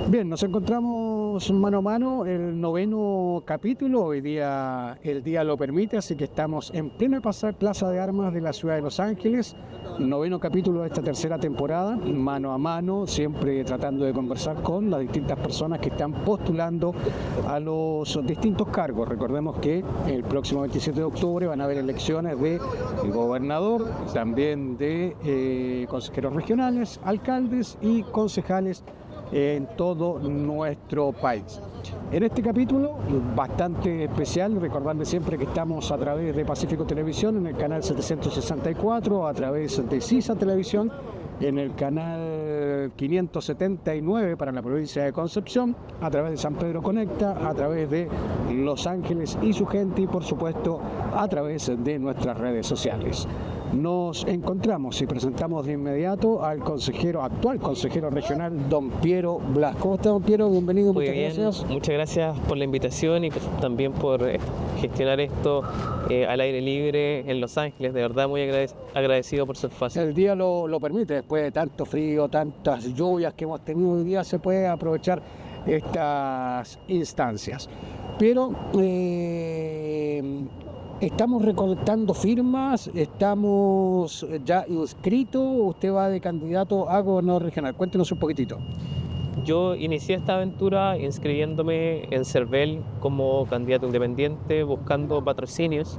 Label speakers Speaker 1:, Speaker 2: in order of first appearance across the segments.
Speaker 1: Bien, nos encontramos mano a mano, el noveno capítulo, hoy día el día lo permite, así que estamos en pleno Plaza de Armas de la ciudad de Los Ángeles, noveno capítulo de esta tercera temporada, mano a mano, siempre tratando de conversar con las distintas personas que están postulando a los distintos cargos. Recordemos que el próximo 27 de octubre van a haber elecciones de gobernador, también de consejeros regionales, alcaldes y concejales en todo nuestro país. En este capítulo, bastante especial, recordando siempre que estamos a través de Pacífico Televisión en el canal 764, a través de CISA Televisión en el canal 579 para la provincia de Concepción, a través de San Pedro Conecta, a través de Los Ángeles y su gente y por supuesto a través de nuestras redes sociales. Nos encontramos y presentamos de inmediato al actual consejero regional, don Piero Blas. ¿Cómo está, don Piero? Bienvenido,
Speaker 2: Muy
Speaker 1: muchas
Speaker 2: bien,
Speaker 1: gracias.
Speaker 2: muchas gracias por la invitación y también por gestionar esto al aire libre en Los Ángeles. De verdad, muy agradecido por su espacio.
Speaker 1: El día lo permite, después de tanto frío, tantas lluvias que hemos tenido hoy día, se puede aprovechar estas instancias. Pero estamos recolectando firmas, estamos ya inscritos, usted va de candidato a gobernador regional. Cuéntenos un poquitito.
Speaker 2: Yo inicié esta aventura inscribiéndome en CERVEL como candidato independiente, buscando patrocinios.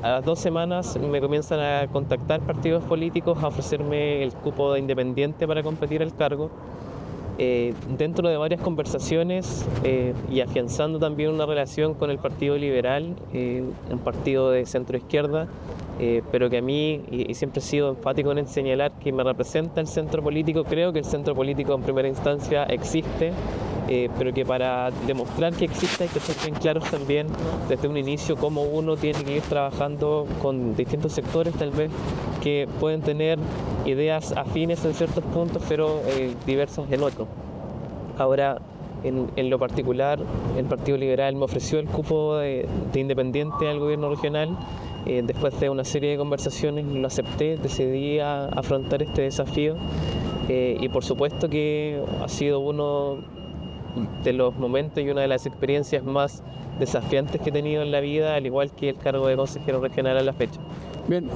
Speaker 2: A las 2 semanas me comienzan a contactar partidos políticos a ofrecerme el cupo de independiente para competir al cargo. Dentro de varias conversaciones y afianzando también una relación con el Partido Liberal, un partido de centro izquierda, pero que a mí, y siempre he sido enfático en señalar que me representa el centro político. Creo que el centro político en primera instancia existe, pero que para demostrar que existe hay que ser bien claros también desde un inicio cómo uno tiene que ir trabajando con distintos sectores tal vez que pueden tener ideas afines en ciertos puntos pero diversas en otros. Ahora, en lo particular, el Partido Liberal me ofreció el cupo de independiente al gobierno regional. Después de una serie de conversaciones lo acepté, decidí afrontar este desafío y por supuesto que ha sido uno de los momentos y una de las experiencias más desafiantes que he tenido en la vida, al igual que el cargo de consejero regional a la fecha.
Speaker 1: Bien,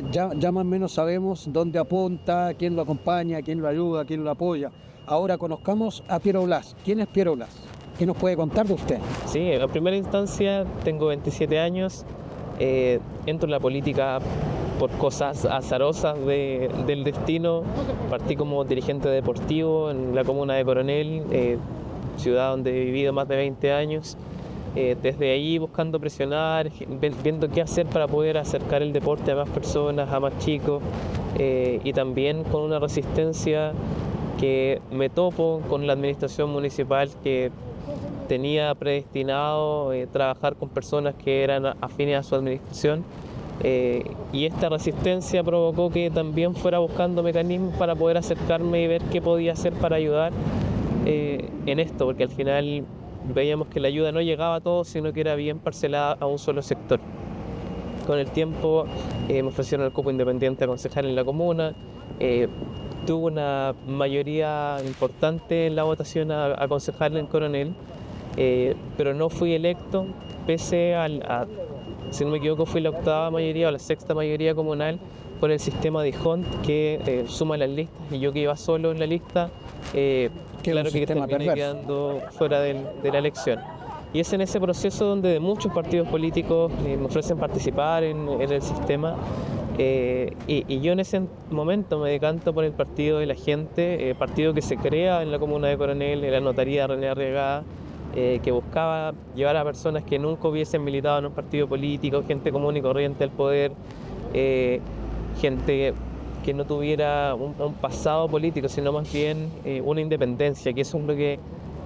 Speaker 1: ya más o menos sabemos dónde apunta, quién lo acompaña, quién lo ayuda, quién lo apoya. Ahora conozcamos a Piero Blas. ¿Quién es Piero Blas? ¿Qué nos puede contar de usted?
Speaker 2: Sí, en primera instancia tengo 27 años, entro en la política por cosas azarosas del destino. Partí como dirigente deportivo en la comuna de Coronel, ciudad donde he vivido más de 20 años. Desde ahí buscando presionar, viendo qué hacer para poder acercar el deporte a más personas, a más chicos, y también con una resistencia que me topo con la administración municipal que tenía predestinado trabajar con personas que eran afines a su administración, y esta resistencia provocó que también fuera buscando mecanismos para poder acercarme y ver qué podía hacer para ayudar en esto, porque al final veíamos que la ayuda no llegaba a todos, sino que era bien parcelada a un solo sector. Con el tiempo me ofrecieron el cupo independiente a concejal en la comuna, tuve una mayoría importante en la votación a concejal en Coronel, pero no fui electo, pese si no me equivoco, fui la 8ª mayoría o la 6ª mayoría comunal por el sistema de Hunt que suma las listas, y yo que iba solo en la lista, claro que terminé quedando fuera de la elección. Y es en ese proceso donde muchos partidos políticos me ofrecen participar en el sistema, y yo en ese momento me decanto por el Partido de la Gente, partido que se crea en la comuna de Coronel, en la notaría René Arriagada, que buscaba llevar a personas que nunca hubiesen militado en un partido político, gente común y corriente al poder, gente que no tuviera un pasado político, sino más bien una independencia, que eso es lo que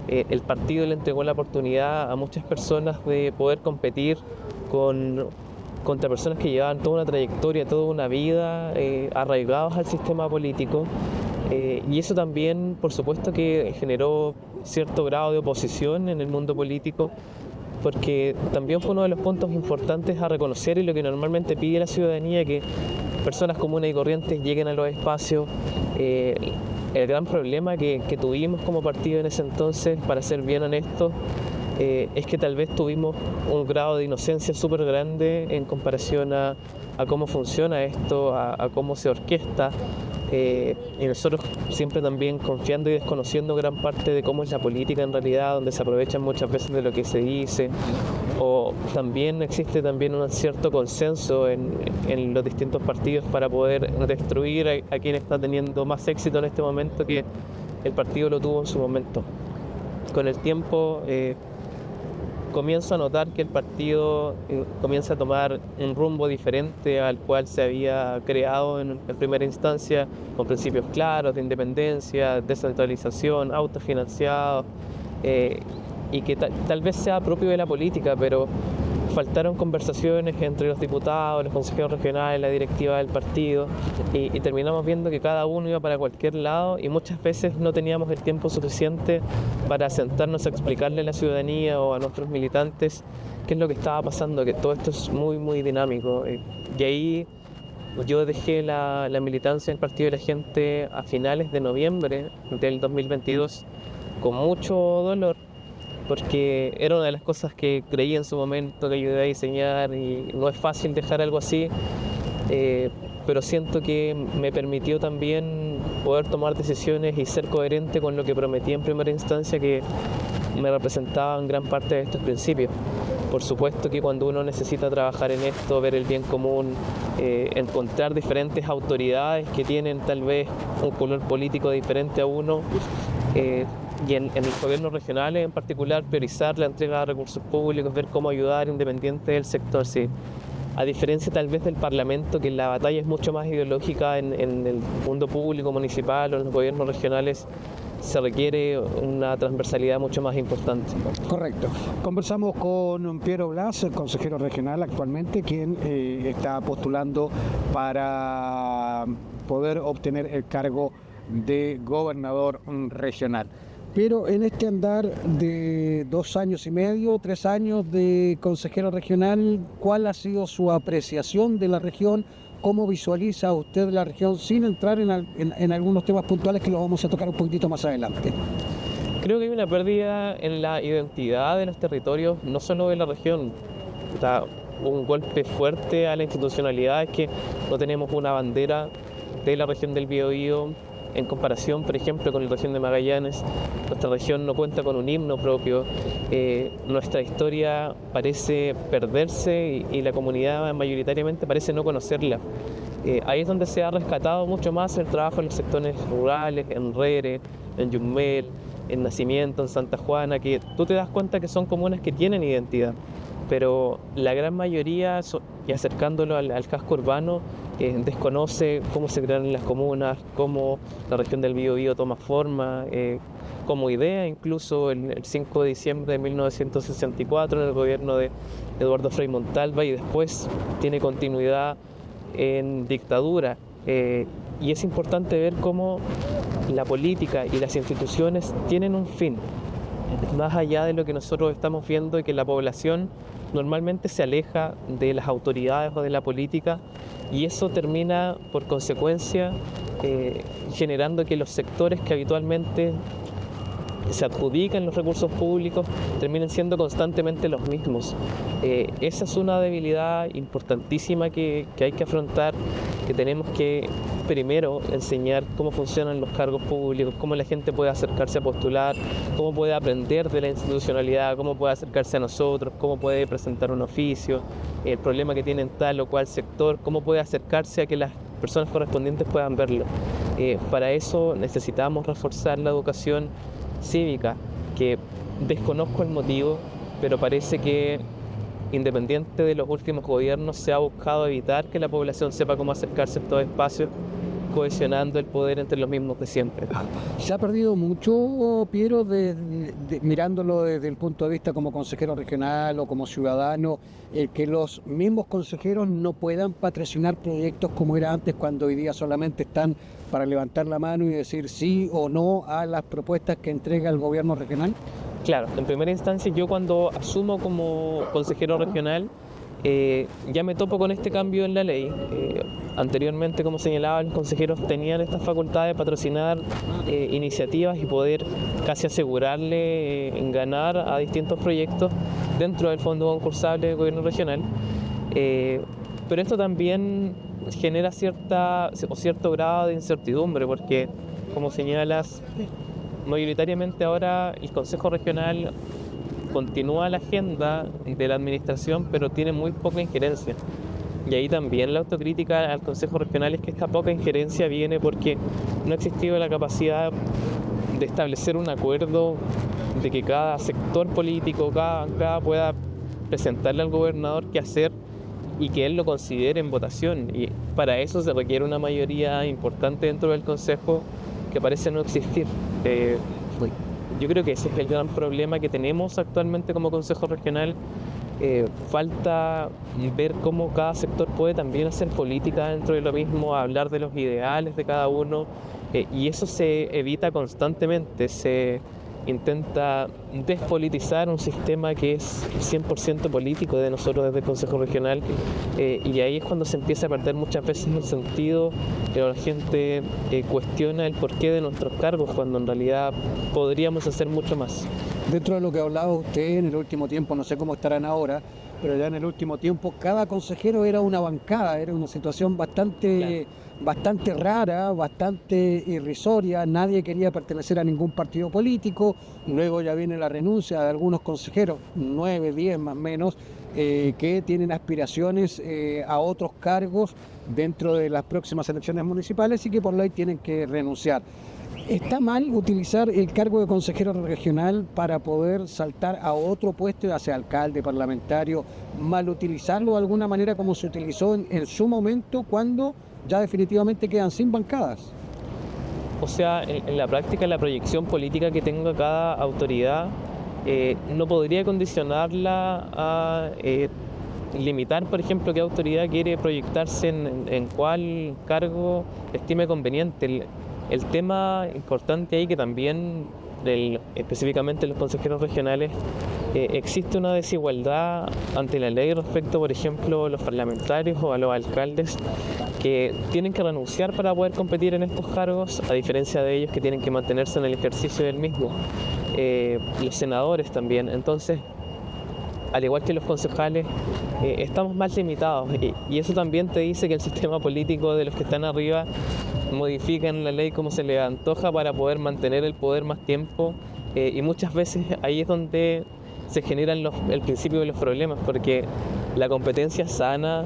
Speaker 2: el partido le entregó la oportunidad a muchas personas de poder competir contra personas que llevaban toda una trayectoria, toda una vida arraigados al sistema político, y eso también, por supuesto, que generó cierto grado de oposición en el mundo político, porque también fue uno de los puntos importantes a reconocer y lo que normalmente pide la ciudadanía, que personas comunes y corrientes lleguen a los espacios, El gran problema que tuvimos como partido en ese entonces, para ser bien honestos, es que tal vez tuvimos un grado de inocencia súper grande en comparación a cómo funciona esto, a cómo se orquesta. Y nosotros siempre también confiando y desconociendo gran parte de cómo es la política en realidad, donde se aprovechan muchas veces de lo que se dice, o también existe también un cierto consenso en los distintos partidos para poder destruir a quien está teniendo más éxito en este momento que el partido lo tuvo en su momento. Con el tiempo comienzo a notar que el partido comienza a tomar un rumbo diferente al cual se había creado en primera instancia, con principios claros de independencia, descentralización, autofinanciado, y que tal vez sea propio de la política, pero faltaron conversaciones entre los diputados, los consejeros regionales, la directiva del partido, y terminamos viendo que cada uno iba para cualquier lado y muchas veces no teníamos el tiempo suficiente para sentarnos a explicarle a la ciudadanía o a nuestros militantes qué es lo que estaba pasando, que todo esto es muy, muy dinámico. Y ahí yo dejé la militancia del Partido de la Gente a finales de noviembre del 2022 con mucho dolor, porque era una de las cosas que creí en su momento, que ayudé a diseñar, y no es fácil dejar algo así, pero siento que me permitió también poder tomar decisiones y ser coherente con lo que prometí en primera instancia, que me representaban gran parte de estos principios. Por supuesto que cuando uno necesita trabajar en esto, ver el bien común, encontrar diferentes autoridades que tienen tal vez un color político diferente a uno, y en los gobiernos regionales en particular priorizar la entrega de recursos públicos, ver cómo ayudar independiente del sector. Sí. A diferencia tal vez del Parlamento, que la batalla es mucho más ideológica en el mundo público, municipal o en los gobiernos regionales, se requiere una transversalidad mucho más importante.
Speaker 1: Correcto. Conversamos con Piero Blas, el consejero regional actualmente, quien está postulando para poder obtener el cargo de gobernador regional. Pero en este andar de 2 años y medio, 3 años de consejero regional, ¿cuál ha sido su apreciación de la región? ¿Cómo visualiza usted la región, sin entrar en algunos temas puntuales que los vamos a tocar un poquitito más adelante?
Speaker 2: Creo que hay una pérdida en la identidad de los territorios, no solo de la región. Está un golpe fuerte a la institucionalidad, es que no tenemos una bandera de la región del Biobío, en comparación, por ejemplo, con la región de Magallanes. Nuestra región no cuenta con un himno propio, nuestra historia parece perderse y la comunidad mayoritariamente parece no conocerla. Ahí es donde se ha rescatado mucho más el trabajo en los sectores rurales, en Rere, en Yumbel, en Nacimiento, en Santa Juana, que tú te das cuenta que son comunas que tienen identidad, pero la gran mayoría, y acercándolo al casco urbano, desconoce cómo se crean las comunas, cómo la región del Biobío toma forma, como idea. Incluso el 5 de diciembre de 1964 en el gobierno de Eduardo Frei Montalva, y después tiene continuidad en dictadura. Y es importante ver cómo la política y las instituciones tienen un fin, más allá de lo que nosotros estamos viendo, y que la población normalmente se aleja de las autoridades o de la política, y eso termina por consecuencia generando que los sectores que habitualmente se adjudican los recursos públicos terminen siendo constantemente los mismos. Esa es una debilidad importantísima que hay que afrontar, que tenemos que primero enseñar cómo funcionan los cargos públicos, cómo la gente puede acercarse a postular, cómo puede aprender de la institucionalidad, cómo puede acercarse a nosotros, cómo puede presentar un oficio, el problema que tiene en tal o cual sector, cómo puede acercarse a que las personas correspondientes puedan verlo. Para eso necesitamos reforzar la educación cívica, que desconozco el motivo, pero parece que, independiente de los últimos gobiernos, se ha buscado evitar que la población sepa cómo acercarse a estos espacios, cohesionando el poder entre los mismos de siempre.
Speaker 1: ¿Se ha perdido mucho, Piero, mirándolo desde el punto de vista como consejero regional o como ciudadano, que los mismos consejeros no puedan patrocinar proyectos como era antes, cuando hoy día solamente están para levantar la mano y decir sí o no a las propuestas que entrega el gobierno regional?
Speaker 2: Claro, en primera instancia yo, cuando asumo como consejero regional, ya me topo con este cambio en la ley. Anteriormente, como señalaba, los consejeros tenían esta facultad de patrocinar iniciativas y poder casi asegurarle ganar a distintos proyectos dentro del fondo concursable del gobierno regional. Pero esto también genera cierto grado de incertidumbre, porque, como señalas, mayoritariamente ahora el Consejo Regional continúa la agenda de la administración, pero tiene muy poca injerencia. Y ahí también la autocrítica al Consejo Regional es que esta poca injerencia viene porque no ha existido la capacidad de establecer un acuerdo de que cada sector político, cada bancada pueda presentarle al gobernador qué hacer y que él lo considere en votación. Y para eso se requiere una mayoría importante dentro del Consejo que parece no existir. Yo creo que ese es el gran problema que tenemos actualmente como Consejo Regional. Falta ver cómo cada sector puede también hacer política dentro de lo mismo, hablar de los ideales de cada uno, y eso se evita constantemente. Se intenta despolitizar un sistema que es 100% político de nosotros desde el Consejo Regional, y ahí es cuando se empieza a perder muchas veces el sentido, pero la gente cuestiona el porqué de nuestros cargos cuando en realidad podríamos hacer mucho más.
Speaker 1: Dentro de lo que hablaba usted en el último tiempo, no sé cómo estarán ahora, pero ya en el último tiempo cada consejero era una bancada, era una situación bastante rara, bastante irrisoria, nadie quería pertenecer a ningún partido político. Luego ya viene la renuncia de algunos consejeros, 9, 10 más o menos, que tienen aspiraciones a otros cargos dentro de las próximas elecciones municipales y que por ley tienen que renunciar. ¿Está mal utilizar el cargo de consejero regional para poder saltar a otro puesto, ya sea alcalde, parlamentario, mal utilizarlo de alguna manera como se utilizó en su momento cuando ya definitivamente quedan sin bancadas?
Speaker 2: O sea, en la práctica, la proyección política que tenga cada autoridad no podría condicionarla a limitar, por ejemplo, qué autoridad quiere proyectarse en cuál cargo estime conveniente. El tema importante ahí que también, específicamente los consejeros regionales, existe una desigualdad ante la ley respecto, por ejemplo, a los parlamentarios o a los alcaldes que tienen que renunciar para poder competir en estos cargos, a diferencia de ellos que tienen que mantenerse en el ejercicio del mismo. Los senadores también. Entonces, al igual que los concejales, estamos más limitados y eso también te dice que el sistema político de los que están arriba modifican la ley como se les antoja para poder mantener el poder más tiempo, y muchas veces ahí es donde se generan el principio de los problemas, porque la competencia sana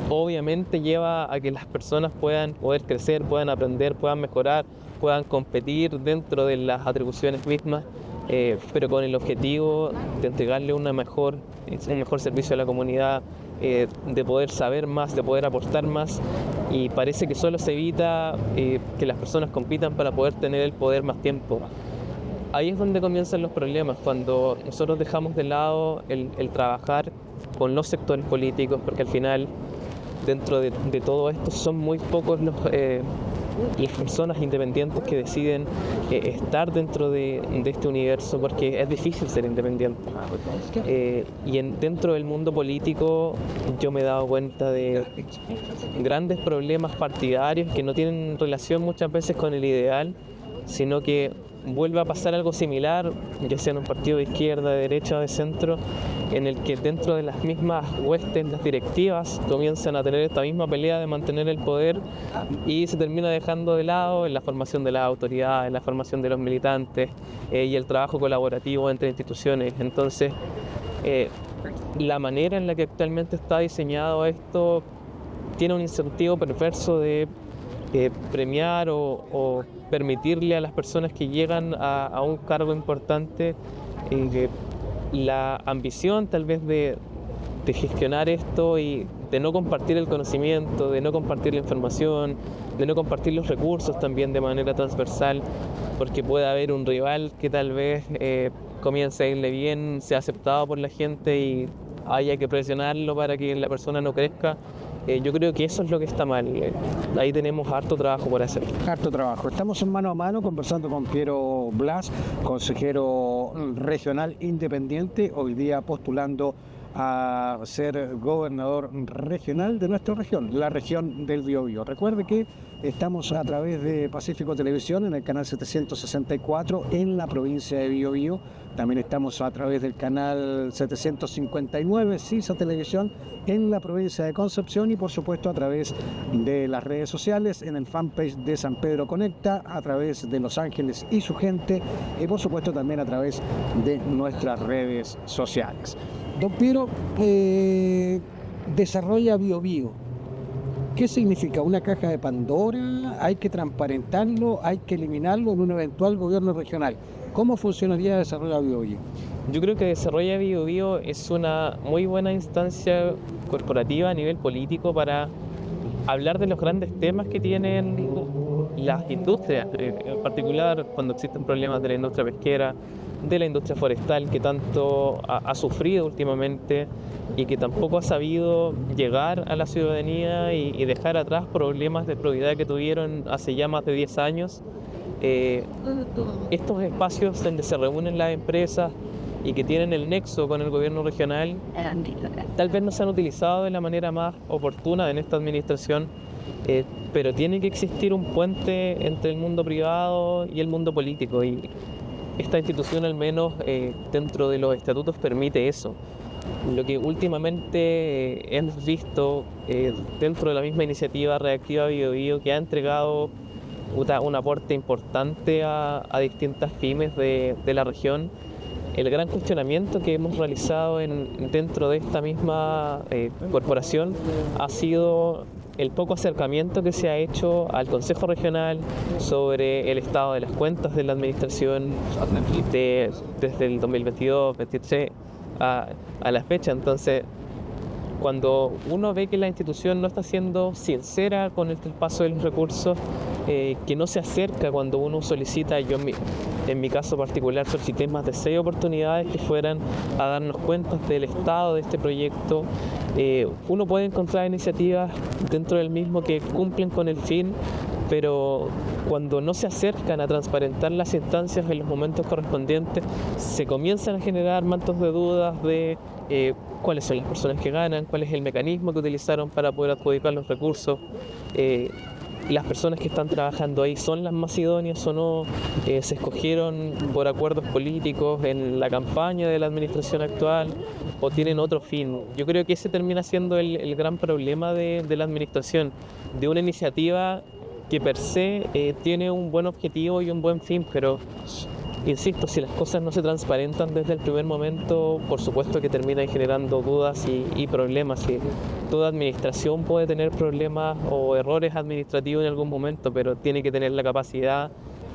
Speaker 2: obviamente lleva a que las personas puedan poder crecer, puedan aprender, puedan mejorar, puedan competir dentro de las atribuciones mismas, pero con el objetivo de entregarle un mejor servicio a la comunidad, de poder saber más, de poder aportar más, y parece que solo se evita que las personas compitan para poder tener el poder más tiempo. Ahí es donde comienzan los problemas, cuando nosotros dejamos de lado el trabajar con los sectores políticos, porque al final, dentro de todo esto, son muy pocos las personas independientes que deciden estar dentro de este universo, porque es difícil ser independiente. Y dentro del mundo político yo me he dado cuenta de grandes problemas partidarios que no tienen relación muchas veces con el ideal, sino que vuelve a pasar algo similar, ya sea en un partido de izquierda, de derecha o de centro, en el que dentro de las mismas huestes, las directivas comienzan a tener esta misma pelea de mantener el poder y se termina dejando de lado en la formación de las autoridades, en la formación de los militantes y el trabajo colaborativo entre instituciones. Entonces, la manera en la que actualmente está diseñado esto tiene un incentivo perverso de premiar o permitirle a las personas que llegan a un cargo importante la ambición tal vez de gestionar esto y de no compartir el conocimiento, de no compartir la información, de no compartir los recursos también de manera transversal, porque puede haber un rival que tal vez comience a irle bien, sea aceptado por la gente y haya que presionarlo para que la persona no crezca. Yo creo que eso es lo que está mal. Ahí tenemos harto trabajo por hacer.
Speaker 1: Harto trabajo. Estamos en Mano a Mano conversando con Piero Blas, consejero regional independiente, hoy día postulando a ser gobernador regional de nuestra región, la región del Biobío. Recuerde que estamos a través de Pacífico Televisión en el canal 764 en la provincia de Biobío. También estamos a través del canal 759 CISA Televisión en la provincia de Concepción y por supuesto a través de las redes sociales en el fanpage de San Pedro Conecta, a través de Los Ángeles y su gente y por supuesto también a través de nuestras redes sociales. Don Piero, desarrolla Biobío. ¿Qué significa? ¿Una caja de Pandora? ¿Hay que transparentarlo? ¿Hay que eliminarlo en un eventual gobierno regional? ¿Cómo funcionaría Desarrolla Biobío?
Speaker 2: Yo creo que Desarrolla Biobío es una muy buena instancia corporativa a nivel político para hablar de los grandes temas que tienen las industrias, en particular cuando existen problemas de la industria pesquera, de la industria forestal que tanto ha sufrido últimamente y que tampoco ha sabido llegar a la ciudadanía y dejar atrás problemas de probidad que tuvieron hace ya más de 10 años. Estos espacios donde se reúnen las empresas y que tienen el nexo con el gobierno regional tal vez no se han utilizado de la manera más oportuna en esta administración, pero tiene que existir un puente entre el mundo privado y el mundo político y esta institución al menos dentro de los estatutos permite eso. Lo que últimamente hemos visto dentro de la misma iniciativa Reactiva Biobío, que ha entregado un aporte importante a distintas pymes de la región, el gran cuestionamiento que hemos realizado dentro de esta misma corporación ha sido el poco acercamiento que se ha hecho al Consejo Regional sobre el estado de las cuentas de la administración desde el 2022-2023 a la fecha. Entonces, cuando uno ve que la institución no está siendo sincera con el traspaso de los recursos, que no se acerca cuando uno solicita, yo en mi caso particular solicité más de 6 oportunidades que fueran a darnos cuentas del estado de este proyecto. Uno puede encontrar iniciativas dentro del mismo que cumplen con el fin, pero cuando no se acercan a transparentar las instancias en los momentos correspondientes, se comienzan a generar mantos de dudas de cuáles son las personas que ganan, cuál es el mecanismo que utilizaron para poder adjudicar los recursos, las personas que están trabajando ahí son las más idóneas o no, se escogieron por acuerdos políticos en la campaña de la administración actual o tienen otro fin. Yo creo que ese termina siendo el gran problema de la administración, de una iniciativa que per se tiene un buen objetivo y un buen fin, pero insisto, si las cosas no se transparentan desde el primer momento, por supuesto que terminan generando dudas y problemas. Y toda administración puede tener problemas o errores administrativos en algún momento, pero tiene que tener la capacidad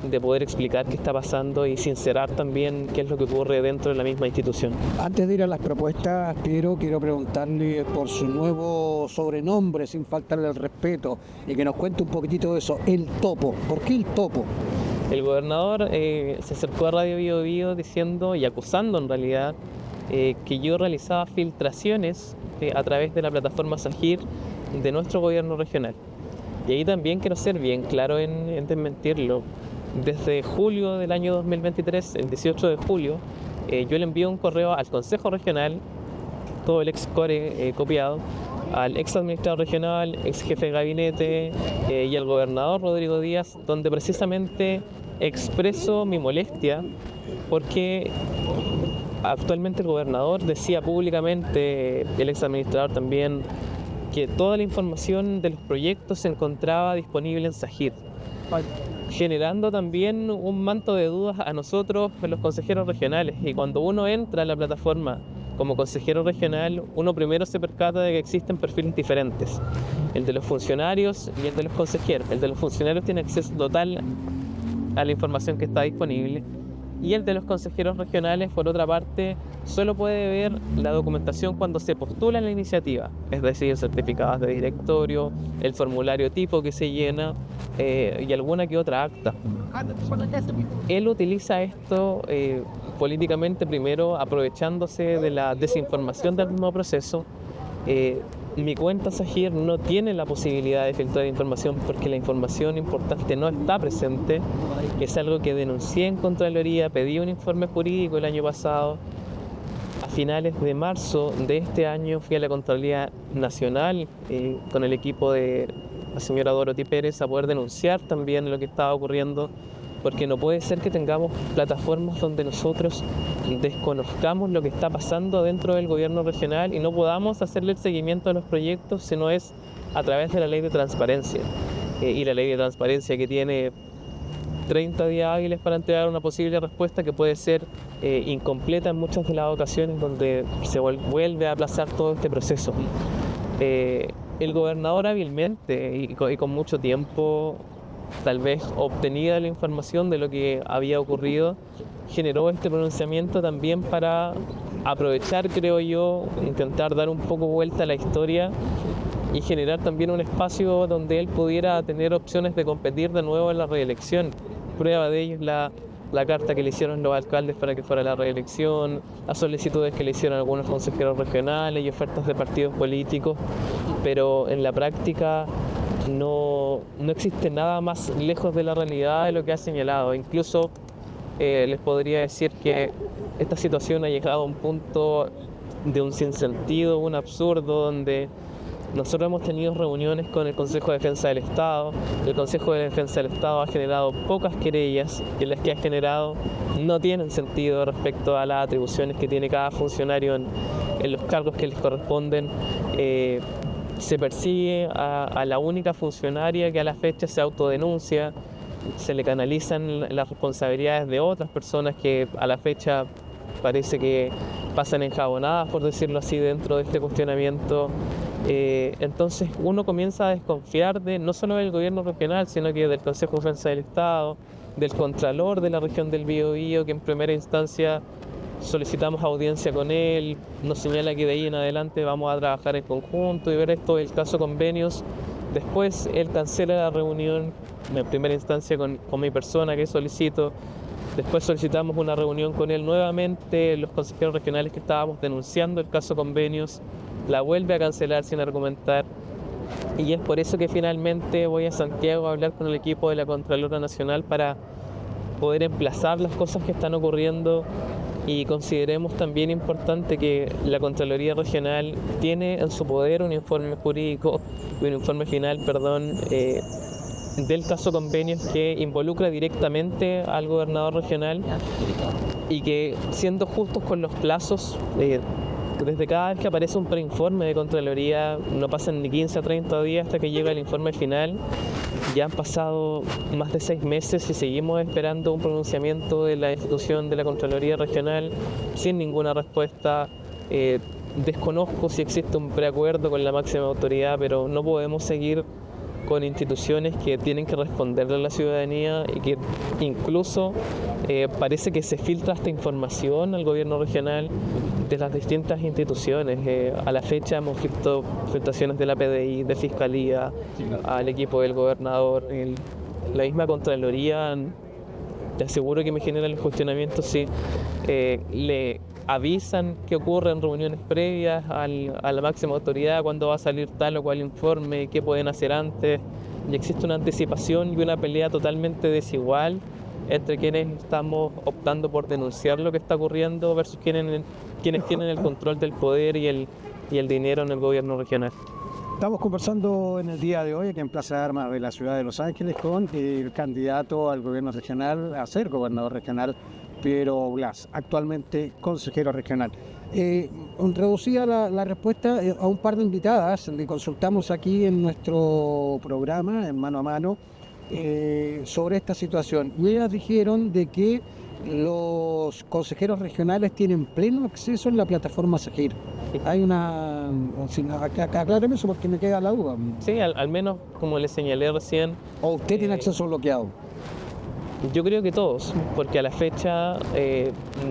Speaker 2: de poder explicar qué está pasando y sincerar también qué es lo que ocurre dentro de la misma institución.
Speaker 1: Antes de ir a las propuestas, Piero, quiero preguntarle por su nuevo sobrenombre, sin faltarle el respeto, y que nos cuente un poquitito de eso, el topo. ¿Por qué el topo?
Speaker 2: El gobernador se acercó a Radio Biobío diciendo y acusando en realidad que yo realizaba filtraciones a través de la plataforma Sagir de nuestro gobierno regional. Y ahí también quiero ser bien claro en desmentirlo. Desde julio del año 2023, el 18 de julio, yo le envío un correo al Consejo Regional, todo el ex core copiado, al ex administrador regional, ex jefe de gabinete y al gobernador Rodrigo Díaz, donde precisamente expreso mi molestia porque actualmente el gobernador decía públicamente, el ex administrador también, que toda la información de los proyectos se encontraba disponible en Sagir, generando también un manto de dudas a nosotros, los consejeros regionales. Y cuando uno entra a la plataforma como consejero regional, uno primero se percata de que existen perfiles diferentes, el de los funcionarios y el de los consejeros. El de los funcionarios tiene acceso total a la información que está disponible y el de los consejeros regionales, por otra parte, solo puede ver la documentación cuando se postula en la iniciativa, es decir, certificados de directorio, el formulario tipo que se llena y alguna que otra acta. Él utiliza esto políticamente, primero aprovechándose de la desinformación del mismo proceso. Mi cuenta Sagir no tiene la posibilidad de filtrar información porque la información importante no está presente. Es algo que denuncié en Contraloría, pedí un informe jurídico el año pasado. finales de marzo de este año fui a la Contraloría Nacional con el equipo de la señora Dorothy Pérez a poder denunciar también lo que estaba ocurriendo, porque no puede ser que tengamos plataformas donde nosotros desconozcamos lo que está pasando dentro del gobierno regional y no podamos hacerle el seguimiento a los proyectos, sino es a través de la ley de transparencia. Y la ley de transparencia que tiene 30 días hábiles para entregar una posible respuesta que puede ser incompleta en muchas de las ocasiones donde se vuelve a aplazar todo este proceso. El gobernador hábilmente y con mucho tiempo, tal vez obtenida la información de lo que había ocurrido, generó este pronunciamiento también para aprovechar, creo yo, intentar dar un poco vuelta a la historia y generar también un espacio donde él pudiera tener opciones de competir de nuevo en la reelección. Prueba de ello es la carta que le hicieron los alcaldes para que fuera la reelección, las solicitudes que le hicieron algunos consejeros regionales y ofertas de partidos políticos, pero en la práctica no existe nada más lejos de la realidad de lo que ha señalado. Incluso les podría decir que esta situación ha llegado a un punto de un sinsentido, un absurdo, donde nosotros hemos tenido reuniones con el Consejo de Defensa del Estado. El Consejo de Defensa del Estado ha generado pocas querellas y las que ha generado no tienen sentido respecto a las atribuciones que tiene cada funcionario en los cargos que les corresponden. Se persigue a la única funcionaria que a la fecha se autodenuncia, se le canalizan las responsabilidades de otras personas que a la fecha parece que pasan enjabonadas, por decirlo así, dentro de este cuestionamiento. Entonces uno comienza a desconfiar no solo del gobierno regional, sino que del Consejo de Defensa del Estado, del Contralor de la región del Biobío, que en primera instancia solicitamos audiencia con él, nos señala que de ahí en adelante vamos a trabajar en conjunto y ver esto del caso convenios. Después él cancela la reunión, en primera instancia con mi persona que solicito. Después solicitamos una reunión con él nuevamente, los consejeros regionales que estábamos denunciando el caso convenios, la vuelve a cancelar sin argumentar. Y es por eso que finalmente voy a Santiago a hablar con el equipo de la Contralora Nacional para poder emplazar las cosas que están ocurriendo. Y consideremos también importante que la Contraloría Regional tiene en su poder un informe jurídico, un informe final, del caso convenios que involucra directamente al gobernador regional y que, siendo justos con los plazos, desde cada vez que aparece un preinforme de Contraloría no pasan ni 15 a 30 días hasta que llega el informe final. Ya han pasado más de 6 meses y seguimos esperando un pronunciamiento de la institución de la Contraloría Regional sin ninguna respuesta. Desconozco si existe un preacuerdo con la máxima autoridad, pero no podemos seguir con instituciones que tienen que responderle a la ciudadanía y que incluso parece que se filtra esta información al gobierno regional de las distintas instituciones. A la fecha hemos visto filtraciones de la PDI, de Fiscalía, al equipo del gobernador, la misma Contraloría. Te aseguro que me generan los cuestionamientos si le avisan que ocurren reuniones previas a la máxima autoridad, cuándo va a salir tal o cual informe, qué pueden hacer antes. Y existe una anticipación y una pelea totalmente desigual entre quienes estamos optando por denunciar lo que está ocurriendo versus quienes tienen el control del poder y el dinero en el gobierno regional.
Speaker 1: Estamos conversando en el día de hoy aquí en Plaza de Armas de la ciudad de Los Ángeles con el candidato al gobierno regional, a ser gobernador regional, Piero Blas, actualmente consejero regional. Reducida la respuesta a un par de invitadas, le consultamos aquí en nuestro programa, en Mano a Mano, sobre esta situación. Y ellas dijeron de que los consejeros regionales tienen pleno acceso en la plataforma Sagir. Hay una... Acláreme eso porque me queda la duda.
Speaker 2: Sí, al menos como les señalé recién.
Speaker 1: ¿O usted tiene acceso bloqueado?
Speaker 2: Yo creo que todos, porque a la fecha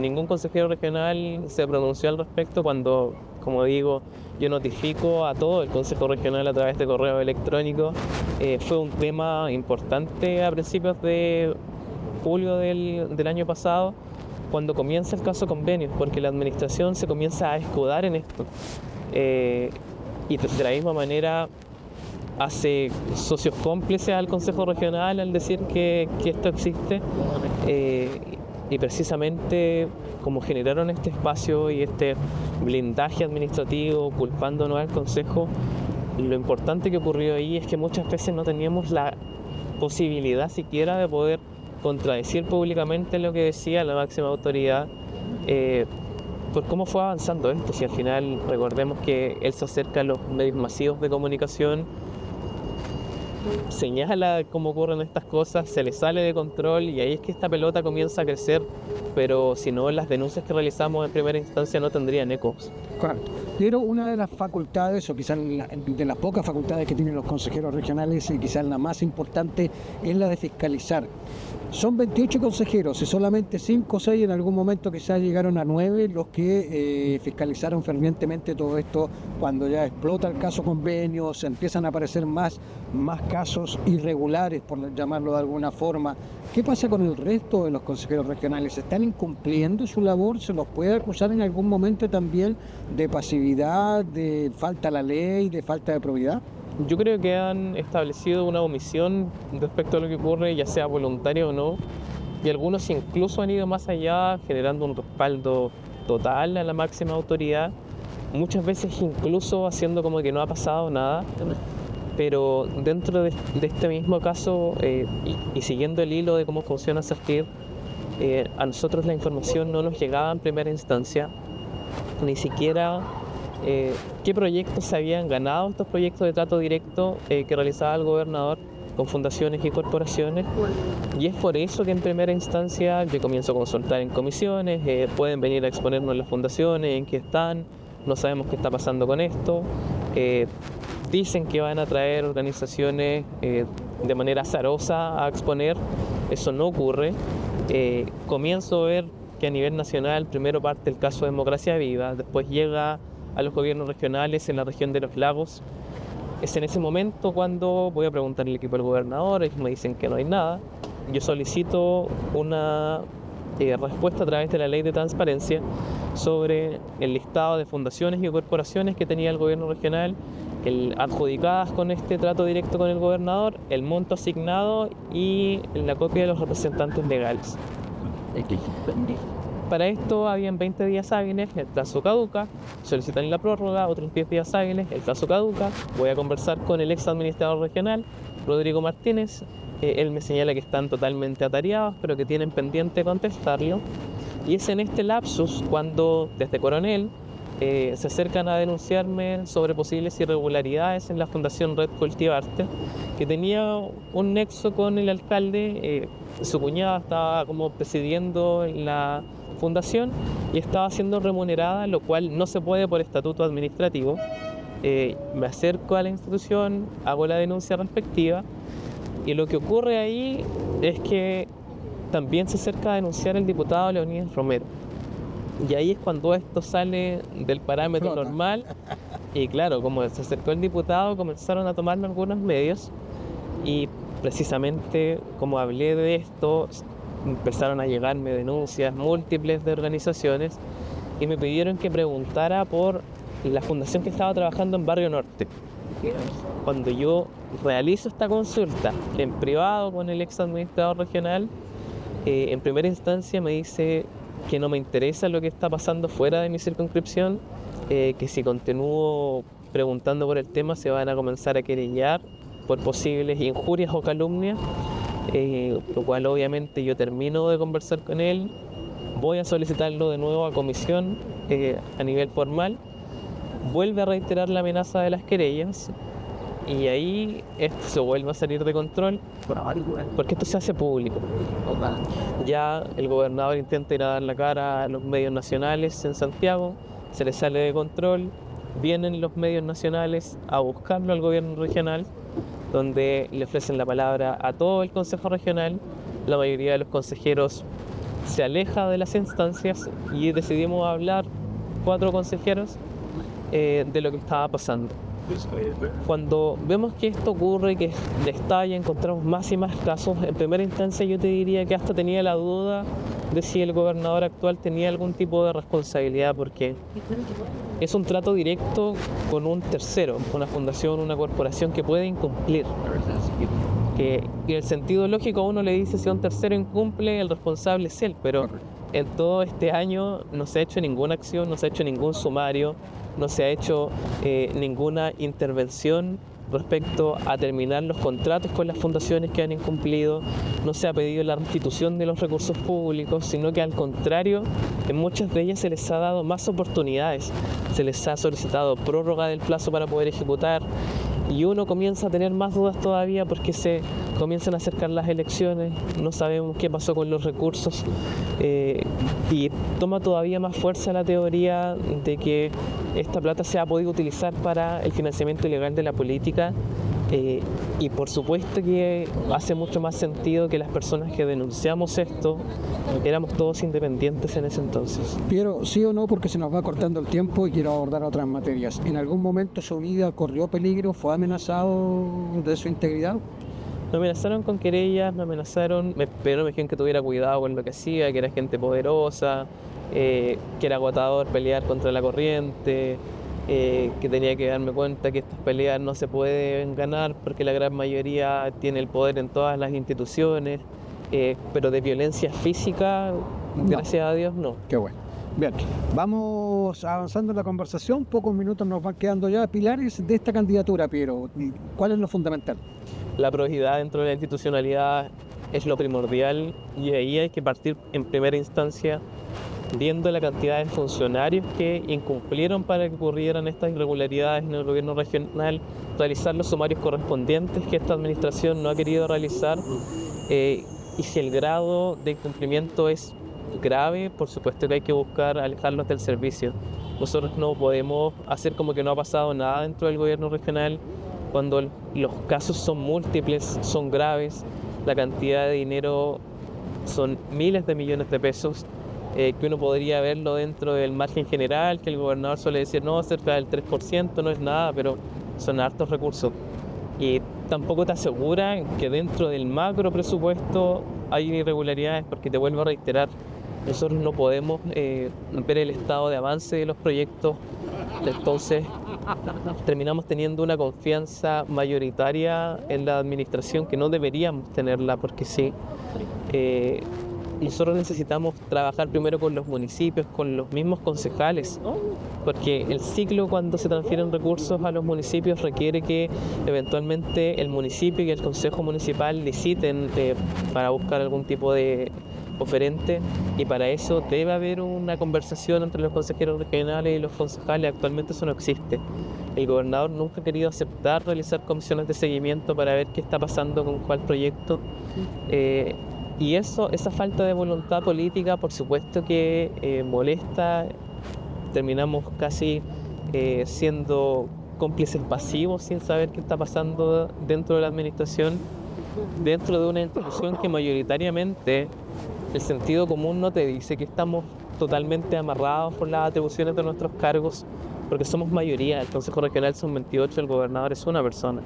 Speaker 2: ningún consejero regional se pronunció al respecto cuando, como digo, yo notifico a todo el Consejo Regional a través de correo electrónico. Fue un tema importante a principios de julio del año pasado, cuando comienza el caso convenios, porque la administración se comienza a escudar en esto. Y de la misma manera hace socios cómplices al Consejo Regional al decir que esto existe. y precisamente como generaron este espacio y este blindaje administrativo culpándonos al Consejo, lo importante que ocurrió ahí es que muchas veces no teníamos la posibilidad siquiera de poder contradecir públicamente lo que decía la máxima autoridad, por cómo fue avanzando esto. Si al final recordemos que él se acerca a los medios masivos de comunicación, señala cómo ocurren estas cosas, se le sale de control y ahí es que esta pelota comienza a crecer, pero si no, las denuncias que realizamos en primera instancia no tendrían ecos.
Speaker 1: Claro. Pero una de las facultades, o quizás de las pocas facultades que tienen los consejeros regionales, y quizás la más importante, es la de fiscalizar. Son 28 consejeros y solamente 5 o 6, en algún momento quizás llegaron a 9, los que fiscalizaron fervientemente todo esto cuando ya explota el caso convenio, se empiezan a aparecer más casos irregulares, por llamarlo de alguna forma. ¿Qué pasa con el resto de los consejeros regionales? ¿Están incumpliendo su labor? ¿Se los puede acusar en algún momento también de pasividad, de falta a la ley, de falta de probidad?
Speaker 2: Yo creo que han establecido una omisión respecto a lo que ocurre, ya sea voluntaria o no, y algunos incluso han ido más allá, generando un respaldo total a la máxima autoridad, muchas veces incluso haciendo como que no ha pasado nada. Pero dentro de este mismo caso, y siguiendo el hilo de cómo funciona CERTIR, a nosotros la información no nos llegaba en primera instancia, ni siquiera qué proyectos se habían ganado estos proyectos de trato directo que realizaba el gobernador con fundaciones y corporaciones, y es por eso que en primera instancia yo comienzo a consultar en comisiones, pueden venir a exponernos las fundaciones, en qué están, no sabemos qué está pasando con esto. Dicen que van a traer organizaciones de manera azarosa a exponer, eso no ocurre. Comienzo a ver que a nivel nacional primero parte el caso de Democracia Viva, después llega a los gobiernos regionales en la región de los lagos. Es en ese momento cuando voy a preguntarle al equipo del gobernador, ellos me dicen que no hay nada. Yo solicito una respuesta a través de la ley de transparencia sobre el listado de fundaciones y corporaciones que tenía el gobierno regional, adjudicadas con este trato directo con el gobernador, el monto asignado y la copia de los representantes legales. Para esto habían 20 días hábiles, el plazo caduca, solicitan la prórroga, otros 10 días hábiles, el plazo caduca. Voy a conversar con el ex administrador regional, Rodrigo Martínez. Él me señala que están totalmente atareados, pero que tienen pendiente contestarlo. Y es en este lapsus cuando desde Coronel se acercan a denunciarme sobre posibles irregularidades en la Fundación Red Cultivarte, que tenía un nexo con el alcalde. Su cuñada estaba como presidiendo la fundación y estaba siendo remunerada, lo cual no se puede por estatuto administrativo. Me acerco a la institución, hago la denuncia respectiva, y lo que ocurre ahí es que también se acerca a denunciar el diputado Leonidas Romero. Y ahí es cuando esto sale del parámetro normal. Y claro, como se acercó el diputado, comenzaron a tomarlo algunos medios. Y precisamente como hablé de esto, empezaron a llegarme denuncias múltiples de organizaciones y me pidieron que preguntara por la fundación que estaba trabajando en Barrio Norte. Cuando yo realizo esta consulta en privado con el ex administrador regional, en primera instancia me dice que no me interesa lo que está pasando fuera de mi circunscripción, que si continúo preguntando por el tema se van a comenzar a querellar por posibles injurias o calumnias, lo cual obviamente yo termino de conversar con él, voy a solicitarlo de nuevo a comisión a nivel formal, vuelve a reiterar la amenaza de las querellas y ahí esto se vuelve a salir de control porque esto se hace público. Ya el gobernador intenta ir a dar la cara a los medios nacionales en Santiago, se le sale de control, vienen los medios nacionales a buscarlo al gobierno regional, donde le ofrecen la palabra a todo el consejo regional. La mayoría de los consejeros se aleja de las instancias y decidimos hablar 4 consejeros de lo que estaba pasando. Cuando vemos que esto ocurre, que destalla, encontramos más y más casos, en primera instancia yo te diría que hasta tenía la duda de si el gobernador actual tenía algún tipo de responsabilidad, porque es un trato directo con un tercero, una fundación, una corporación que puede incumplir. que en el sentido lógico uno le dice si un tercero incumple, el responsable es él, pero en todo este año no se ha hecho ninguna acción, no se ha hecho ningún sumario, no se ha hecho ninguna intervención respecto a terminar los contratos con las fundaciones que han incumplido, no se ha pedido la restitución de los recursos públicos, sino que al contrario, en muchas de ellas se les ha dado más oportunidades, se les ha solicitado prórroga del plazo para poder ejecutar, y uno comienza a tener más dudas todavía porque se comienzan a acercar las elecciones, no sabemos qué pasó con los recursos, y toma todavía más fuerza la teoría de que esta plata se ha podido utilizar para el financiamiento ilegal de la política, y por supuesto que hace mucho más sentido que las personas que denunciamos esto éramos todos independientes en ese entonces.
Speaker 1: Piero, sí o no, porque se nos va cortando el tiempo y quiero abordar otras materias. ¿En algún momento su vida corrió peligro? ¿Fue amenazado de su integridad?
Speaker 2: Me amenazaron con querellas, pero me dijeron que tuviera cuidado con lo que hacía, que era gente poderosa, que era agotador pelear contra la corriente, que tenía que darme cuenta que estas peleas no se pueden ganar porque la gran mayoría tiene el poder en todas las instituciones, pero de violencia física, gracias a Dios, no.
Speaker 1: Qué bueno. Bien, vamos avanzando en la conversación, pocos minutos nos van quedando ya. Pilares de esta candidatura, Piero, ¿cuál es lo fundamental?
Speaker 2: La probidad dentro de la institucionalidad es lo primordial, y ahí hay que partir en primera instancia viendo la cantidad de funcionarios que incumplieron para que ocurrieran estas irregularidades en el gobierno regional, realizar los sumarios correspondientes que esta administración no ha querido realizar, y si el grado de incumplimiento es grave, por supuesto que hay que buscar alejarlos del servicio. Nosotros no podemos hacer como que no ha pasado nada dentro del gobierno regional cuando los casos son múltiples, son graves, la cantidad de dinero son miles de millones de pesos, que uno podría verlo dentro del margen general, que el gobernador suele decir no, cerca del 3% no es nada, pero son hartos recursos. Y tampoco te aseguran que dentro del macro presupuesto hay irregularidades, porque te vuelvo a reiterar, nosotros no podemos ver el estado de avance de los proyectos, entonces terminamos teniendo una confianza mayoritaria en la administración que no deberíamos tenerla, porque sí. Nosotros necesitamos trabajar primero con los municipios, con los mismos concejales, porque el ciclo cuando se transfieren recursos a los municipios requiere que eventualmente el municipio y el consejo municipal liciten para buscar algún tipo de oferente, y para eso debe haber una conversación entre los consejeros regionales y los concejales. Actualmente eso no existe. El gobernador nunca ha querido aceptar realizar comisiones de seguimiento para ver qué está pasando con cuál proyecto. Y esa falta de voluntad política, por supuesto que molesta. Terminamos casi siendo cómplices pasivos sin saber qué está pasando dentro de la administración, dentro de una institución que mayoritariamente el sentido común no te dice que estamos totalmente amarrados por las atribuciones de nuestros cargos, porque somos mayoría. El Consejo Regional son 28, el gobernador es una persona.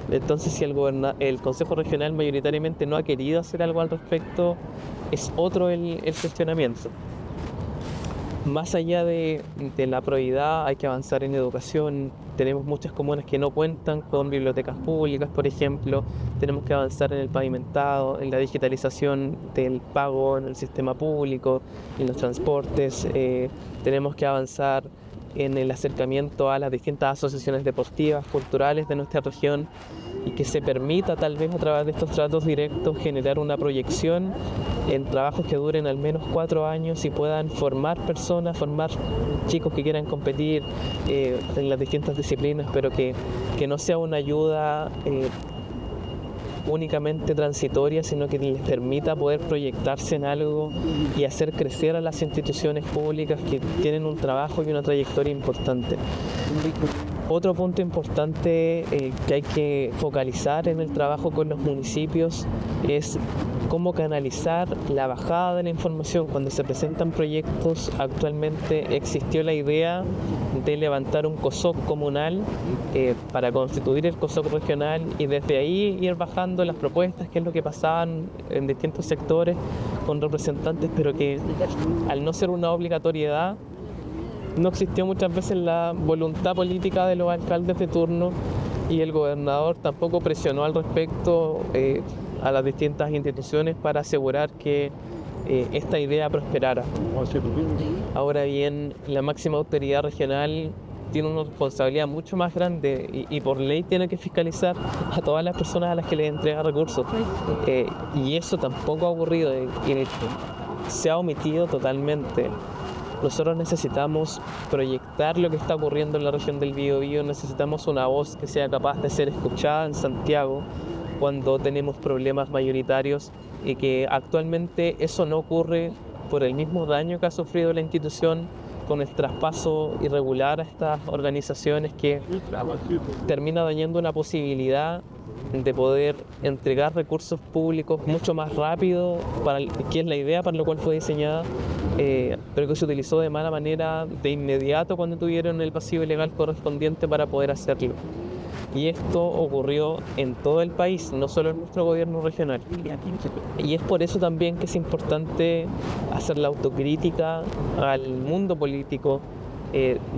Speaker 2: Entonces, si el Consejo Regional mayoritariamente no ha querido hacer algo al respecto, es otro el cuestionamiento. Más allá de la probidad, hay que avanzar en educación. Tenemos muchas comunas que no cuentan con bibliotecas públicas, por ejemplo. Tenemos que avanzar en el pavimentado, en la digitalización del pago en el sistema público, en los transportes. Tenemos que avanzar en el acercamiento a las distintas asociaciones deportivas, culturales de nuestra región, y que se permita tal vez a través de estos tratos directos generar una proyección en trabajos que duren al menos 4 años y puedan formar personas, formar chicos que quieran competir en las distintas disciplinas, pero que no sea una ayuda únicamente transitoria, sino que les permita poder proyectarse en algo y hacer crecer a las instituciones públicas que tienen un trabajo y una trayectoria importante. Otro punto importante que hay que focalizar en el trabajo con los municipios es cómo canalizar la bajada de la información. Cuando se presentan proyectos, actualmente existió la idea de levantar un COSOC comunal para constituir el COSOC regional, y desde ahí ir bajando las propuestas, que es lo que pasaban en distintos sectores con representantes, pero que al no ser una obligatoriedad, no existió muchas veces la voluntad política de los alcaldes de turno y el gobernador tampoco presionó al respecto a las distintas instituciones para asegurar que esta idea prosperara. Ahora bien, la máxima autoridad regional tiene una responsabilidad mucho más grande y por ley tiene que fiscalizar a todas las personas a las que le entrega recursos. Y eso tampoco ha ocurrido y se ha omitido totalmente. Nosotros necesitamos proyectar lo que está ocurriendo en la región del Biobío, necesitamos una voz que sea capaz de ser escuchada en Santiago cuando tenemos problemas mayoritarios y que actualmente eso no ocurre por el mismo daño que ha sufrido la institución con el traspaso irregular a estas organizaciones que termina dañando una posibilidad de poder entregar recursos públicos mucho más rápido, que es la idea para la cual fue diseñada, pero que se utilizó de mala manera de inmediato cuando tuvieron el pasivo legal correspondiente para poder hacerlo. Y esto ocurrió en todo el país, no solo en nuestro gobierno regional. Y es por eso también que es importante hacer la autocrítica al mundo político.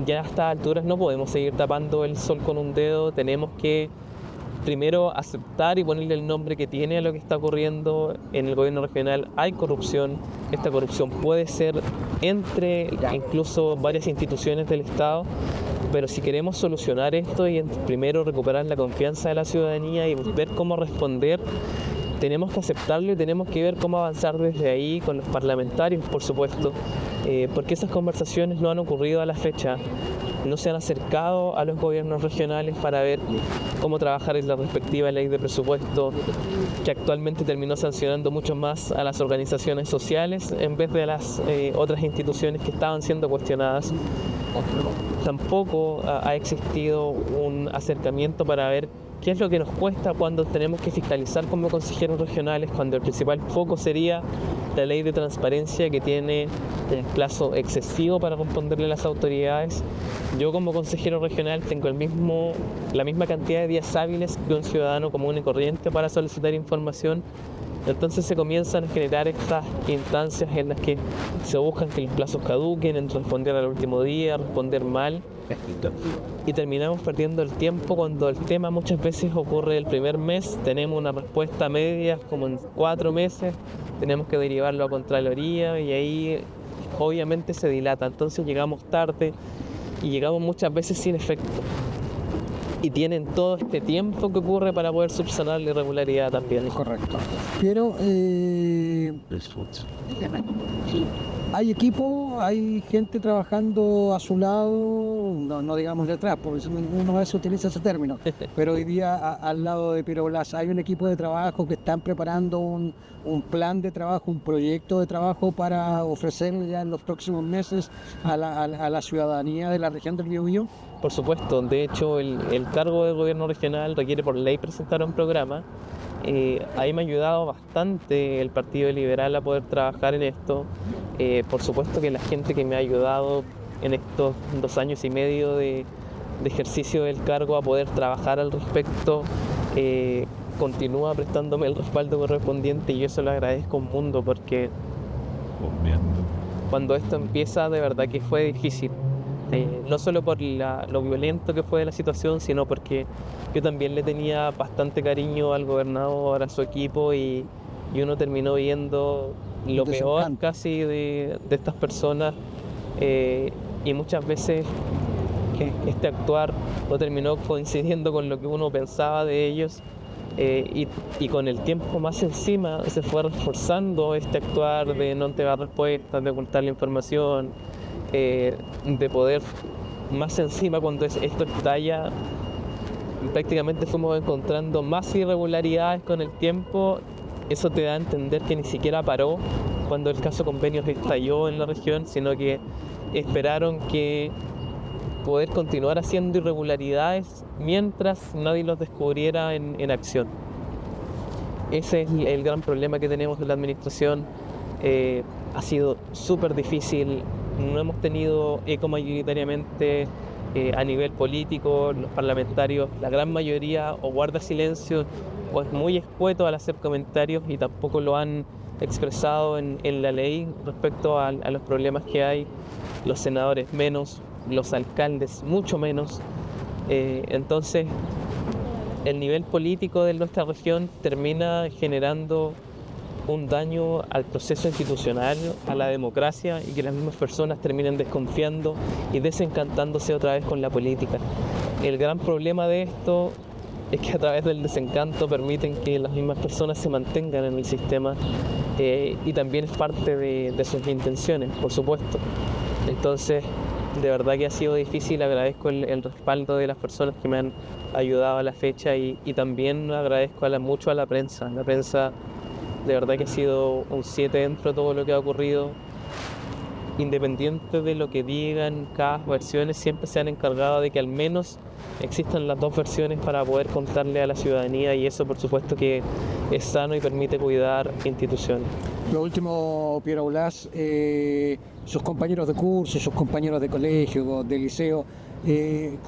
Speaker 2: Ya a estas alturas no podemos seguir tapando el sol con un dedo, tenemos que primero aceptar y ponerle el nombre que tiene a lo que está ocurriendo en el gobierno regional. Hay corrupción, esta corrupción puede ser entre incluso varias instituciones del Estado, pero si queremos solucionar esto y primero recuperar la confianza de la ciudadanía y ver cómo responder, tenemos que aceptarlo y tenemos que ver cómo avanzar desde ahí con los parlamentarios, por supuesto, porque esas conversaciones no han ocurrido a la fecha. No se han acercado a los gobiernos regionales para ver cómo trabajar en la respectiva ley de presupuesto, que actualmente terminó sancionando mucho más a las organizaciones sociales en vez de a las otras instituciones que estaban siendo cuestionadas. Tampoco ha existido un acercamiento para ver qué es lo que nos cuesta cuando tenemos que fiscalizar como consejeros regionales, cuando el principal foco sería la ley de transparencia que tiene un plazo excesivo para responderle a las autoridades. Yo como consejero regional tengo la misma cantidad de días hábiles que un ciudadano común y corriente para solicitar información. Entonces se comienzan a generar estas instancias en las que se buscan que los plazos caduquen, en responder al último día, responder mal. Y terminamos perdiendo el tiempo cuando el tema muchas veces ocurre el primer mes, tenemos una respuesta media como en 4 meses, tenemos que derivarlo a Contraloría y ahí obviamente se dilata, entonces llegamos tarde y llegamos muchas veces sin efecto. Y tienen todo este tiempo que ocurre para poder subsanar la irregularidad también.
Speaker 1: Correcto. Pero hay equipo, hay gente trabajando a su lado, no digamos detrás, porque uno a veces utiliza ese término, pero hoy día al lado de Piero Blas hay un equipo de trabajo que están preparando un plan de trabajo, un proyecto de trabajo para ofrecerle ya en los próximos meses a la ciudadanía de la región del Biobío.
Speaker 2: Por supuesto, de hecho el cargo del gobierno regional requiere por ley presentar un programa. Ahí me ha ayudado bastante el Partido Liberal a poder trabajar en esto. Por supuesto que la gente que me ha ayudado en estos 2 años y medio de ejercicio del cargo a poder trabajar al respecto continúa prestándome el respaldo correspondiente y yo eso lo agradezco un mundo porque cuando esto empieza de verdad que fue difícil. No solo por lo violento que fue la situación, sino porque yo también le tenía bastante cariño al gobernador, a su equipo y uno terminó viendo lo peor casi de estas personas y muchas veces este actuar no terminó coincidiendo con lo que uno pensaba de ellos y con el tiempo más encima se fue reforzando este actuar de no entregar respuestas, de ocultar la información, de poder más encima cuando esto estalla prácticamente fuimos encontrando más irregularidades con el tiempo. Eso te da a entender que ni siquiera paró cuando el caso Convenios estalló en la región, sino que esperaron que poder continuar haciendo irregularidades mientras nadie los descubriera en acción. Ese es el gran problema que tenemos en la administración. Ha sido súper difícil. No hemos tenido eco mayoritariamente a nivel político, los parlamentarios, la gran mayoría o guarda silencio o es muy escueto al hacer comentarios y tampoco lo han expresado en la ley respecto a los problemas que hay, los senadores menos, los alcaldes mucho menos. Entonces el nivel político de nuestra región termina generando un daño al proceso institucional, a la democracia, y que las mismas personas terminen desconfiando y desencantándose otra vez con la política. El gran problema de esto es que a través del desencanto permiten que las mismas personas se mantengan en el sistema, y también es parte de sus intenciones, por supuesto. Entonces, de verdad que ha sido difícil. Agradezco el respaldo de las personas que me han ayudado a la fecha, y también agradezco mucho a la prensa. La prensa de verdad que ha sido un 7 dentro de todo lo que ha ocurrido. Independiente de lo que digan cada versiones, siempre se han encargado de que al menos existan las dos versiones para poder contarle a la ciudadanía, y eso por supuesto que es sano y permite cuidar instituciones.
Speaker 1: Lo último, Piero Blas, sus compañeros de curso, sus compañeros de colegio, de liceo,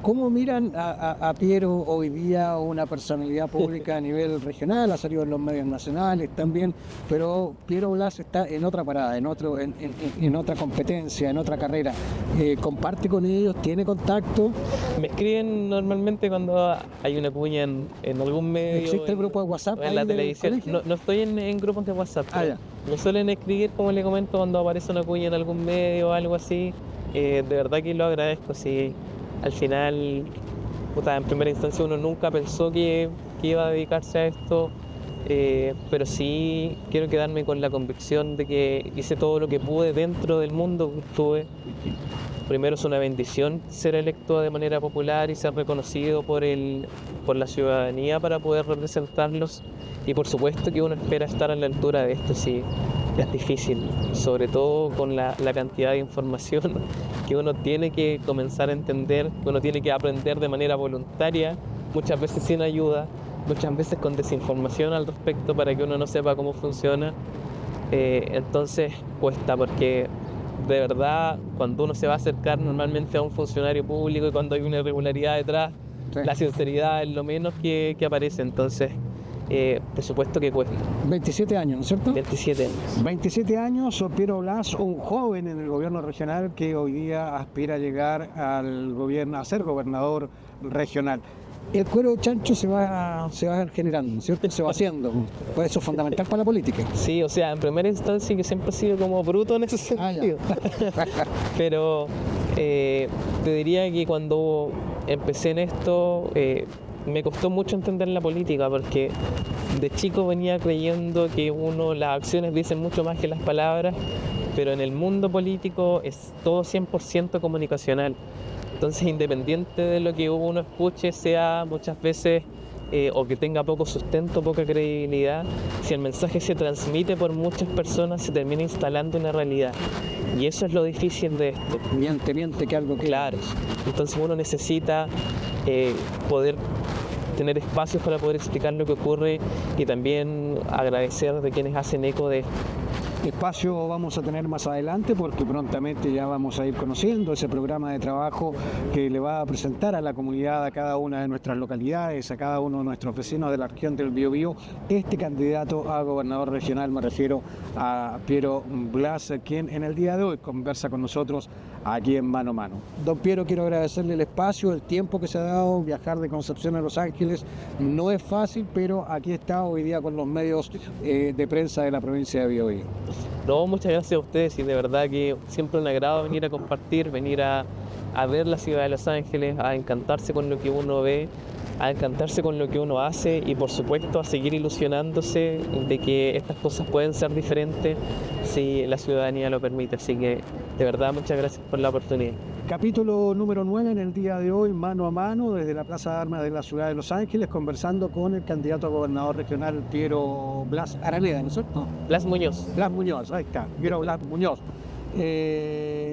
Speaker 1: ¿cómo miran a Piero hoy día, una personalidad pública a nivel regional? Ha salido en los medios nacionales también, pero Piero Blas está en otra parada, en otra competencia, en otra carrera. ¿Comparte con ellos? ¿Tiene contacto?
Speaker 2: Me escriben normalmente cuando hay una cuña en algún medio.
Speaker 1: ¿Existe el grupo de WhatsApp
Speaker 2: en la televisión? No estoy en grupos de WhatsApp.
Speaker 1: Ya.
Speaker 2: Me suelen escribir, como le comento, cuando aparece una cuña en algún medio o algo así. De verdad que lo agradezco. Sí. Al final, en primera instancia uno nunca pensó que iba a dedicarse a esto, pero sí quiero quedarme con la convicción de que hice todo lo que pude dentro del mundo que estuve. Primero, es una bendición ser electo de manera popular y ser reconocido por la ciudadanía para poder representarlos, y por supuesto que uno espera estar a la altura de esto. Sí, es difícil, sobre todo con la cantidad de información que uno tiene que comenzar a entender, que uno tiene que aprender de manera voluntaria, muchas veces sin ayuda, muchas veces con desinformación al respecto para que uno no sepa cómo funciona. Entonces cuesta, porque de verdad cuando uno se va a acercar normalmente a un funcionario público y cuando hay una irregularidad detrás, sí, la sinceridad es lo menos que aparece. Entonces por supuesto que cuesta.
Speaker 1: 27 años, ¿no es cierto?
Speaker 2: 27 años.
Speaker 1: 27 años, Piero Blas, un joven en el gobierno regional que hoy día aspira a llegar al gobierno, a ser gobernador regional. El cuero chancho se va generando, ¿cierto? Se va haciendo. Pues eso es fundamental para la política.
Speaker 2: Sí, o sea, en primera instancia que siempre he sido como bruto en ese sentido. Pero te diría que cuando empecé en esto, me costó mucho entender la política, porque de chico venía creyendo que las acciones dicen mucho más que las palabras, pero en el mundo político es todo 100% comunicacional. Entonces, independiente de lo que uno escuche, sea muchas veces o que tenga poco sustento, poca credibilidad, si el mensaje se transmite por muchas personas, se termina instalando una realidad. Y eso es lo difícil de esto.
Speaker 1: Miente que algo que...
Speaker 2: Claro. Entonces uno necesita poder tener espacios para poder explicar lo que ocurre, y también agradecer de quienes hacen eco de esto.
Speaker 1: Espacio vamos a tener más adelante, porque prontamente ya vamos a ir conociendo ese programa de trabajo que le va a presentar a la comunidad, a cada una de nuestras localidades, a cada uno de nuestros vecinos de la región del Biobío, este candidato a gobernador regional. Me refiero a Piero Blas, quien en el día de hoy conversa con nosotros aquí en Mano a Mano. Don Piero, quiero agradecerle el espacio, el tiempo que se ha dado. Viajar de Concepción a Los Ángeles no es fácil, pero aquí está hoy día con los medios de prensa de la provincia de Biobío.
Speaker 2: No, muchas gracias a ustedes, y de verdad que siempre un agrado venir a compartir, venir a ver la ciudad de Los Ángeles, a encantarse con lo que uno ve, a encantarse con lo que uno hace, y por supuesto a seguir ilusionándose de que estas cosas pueden ser diferentes si la ciudadanía lo permite. Así que de verdad muchas gracias por la oportunidad.
Speaker 1: Capítulo número 9 en el día de hoy, Mano a Mano, desde la Plaza de Armas de la ciudad de Los Ángeles, conversando con el candidato a gobernador regional, Piero Blas Araneda, ¿no es cierto?
Speaker 2: Blas Muñoz.
Speaker 1: Blas Muñoz, ahí está, Piero Blas Muñoz.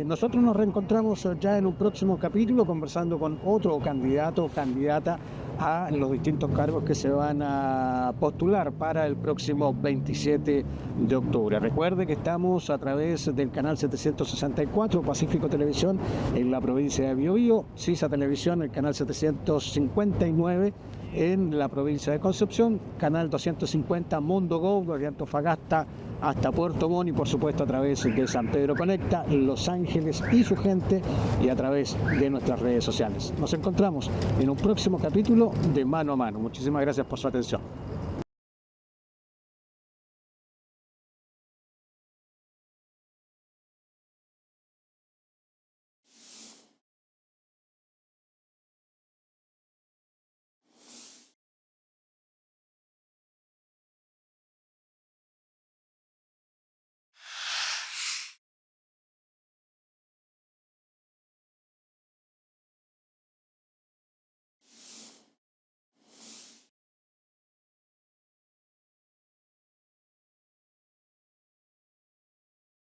Speaker 1: Nosotros nos reencontramos ya en un próximo capítulo conversando con otro candidato o candidata a los distintos cargos que se van a postular para el próximo 27 de octubre. Recuerde que estamos a través del canal 764 Pacífico Televisión en la provincia de Biobío, CISA Televisión, el canal 759 en la provincia de Concepción, canal 250 Mundo Go, desde Antofagasta hasta Puerto Montt y por supuesto a través de San Pedro Conecta, Los Ángeles y su gente y a través de nuestras redes sociales. Nos encontramos en un próximo capítulo de Mano a Mano. Muchísimas gracias por su atención.